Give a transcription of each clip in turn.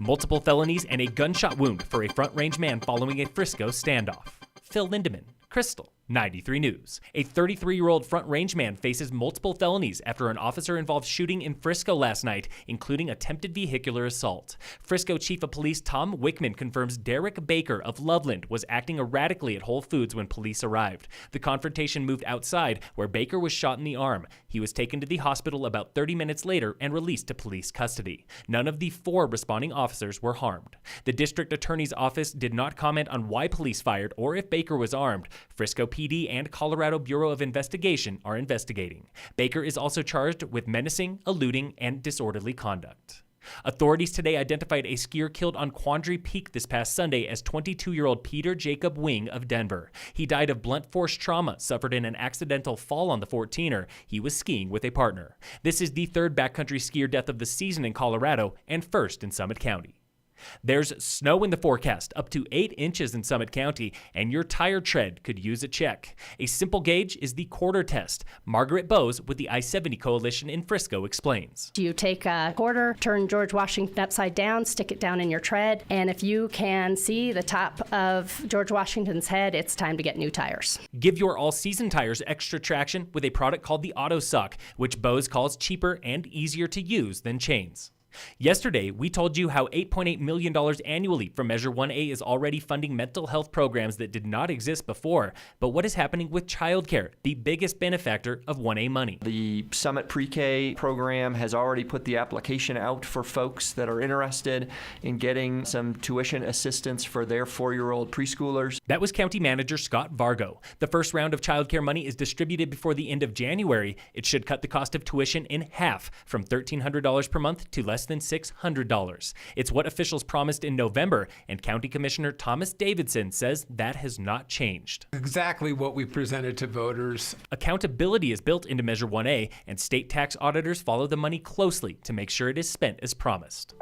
Multiple felonies and a gunshot wound for a Front Range man following a Frisco standoff. Phil Lindeman, Krystal, 93 News. A 33-year-old Front Range man faces multiple felonies after an officer-involved shooting in Frisco last night, including attempted vehicular assault. Frisco Chief of Police Tom Wickman confirms Derek Baker of Loveland was acting erratically at Whole Foods when police arrived. The confrontation moved outside, where Baker was shot in the arm. He was taken to the hospital about 30 minutes later and released to police custody. None of the 4 responding officers were harmed. The district attorney's office did not comment on why police fired or if Baker was armed. Frisco PD and Colorado Bureau of Investigation are investigating. Baker is also charged with menacing, eluding, and disorderly conduct. Authorities today identified a skier killed on Quandary Peak this past Sunday as 22-year-old Peter Jacob Wing of Denver. He died of blunt force trauma suffered in an accidental fall on the 14er. He was skiing with a partner. This is the 3rd backcountry skier death of the season in Colorado and 1st in Summit County. There's snow in the forecast, up to 8 inches in Summit County, and your tire tread could use a check. A simple gauge is the quarter test. Margaret Bowes with the I-70 Coalition in Frisco explains. You take a quarter, turn George Washington upside down, stick it down in your tread, and if you can see the top of George Washington's head, it's time to get new tires. Give your all-season tires extra traction with a product called the Auto Sock, which Bowes calls cheaper and easier to use than chains. Yesterday, we told you how $8.8 million annually from Measure 1A is already funding mental health programs that did not exist before. But what is happening with childcare, the biggest benefactor of 1A money? The Summit Pre-K program has already put the application out for folks that are interested in getting some tuition assistance for their 4-year-old preschoolers. That was County Manager Scott Vargo. The first round of childcare money is distributed before the end of January. It should cut the cost of tuition in half, from $1,300 per month to less than $600. It's what officials promised in November, and County Commissioner Thomas Davidson says that has not changed. Exactly what we presented to voters. Accountability is built into Measure 1A, and state tax auditors follow the money closely to make sure it is spent as promised.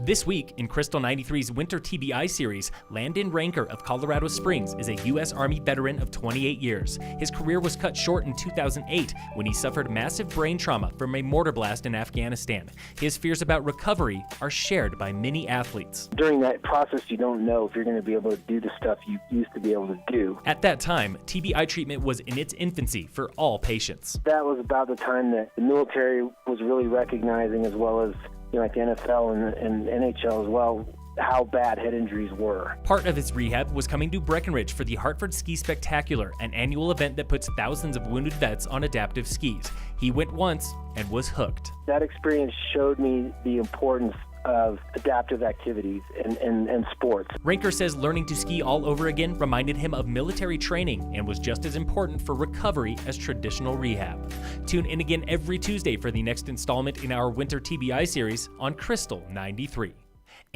This week, in Krystal 93's Winter TBI Series, Landon Ranker of Colorado Springs is a U.S. Army veteran of 28 years. His career was cut short in 2008 when he suffered massive brain trauma from a mortar blast in Afghanistan. His fears about recovery are shared by many athletes. During that process, you don't know if you're going to be able to do the stuff you used to be able to do. At that time, TBI treatment was in its infancy for all patients. That was about the time that the military was really recognizing, as well as like the NFL and NHL as well, how bad head injuries were. Part of his rehab was coming to Breckenridge for the Hartford Ski Spectacular, an annual event that puts thousands of wounded vets on adaptive skis. He went once and was hooked. That experience showed me the importance of adaptive activities and sports. Ranker says learning to ski all over again reminded him of military training and was just as important for recovery as traditional rehab. Tune in again every Tuesday for the next installment in our Winter TBI series on Krystal 93.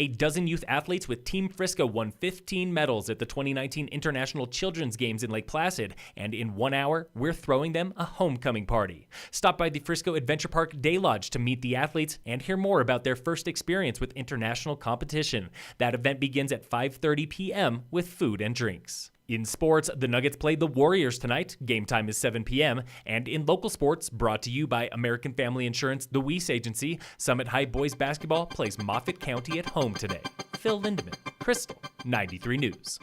A dozen youth athletes with Team Frisco won 15 medals at the 2019 International Children's Games in Lake Placid, and in 1 hour, we're throwing them a homecoming party. Stop by the Frisco Adventure Park Day Lodge to meet the athletes and hear more about their first experience with international competition. That event begins at 5:30 p.m. with food and drinks. In sports, the Nuggets play the Warriors tonight. Game time is 7 p.m. And in local sports, brought to you by American Family Insurance, the Weiss Agency, Summit High Boys Basketball plays Moffett County at home today. Phil Lindeman, Krystal, 93 News.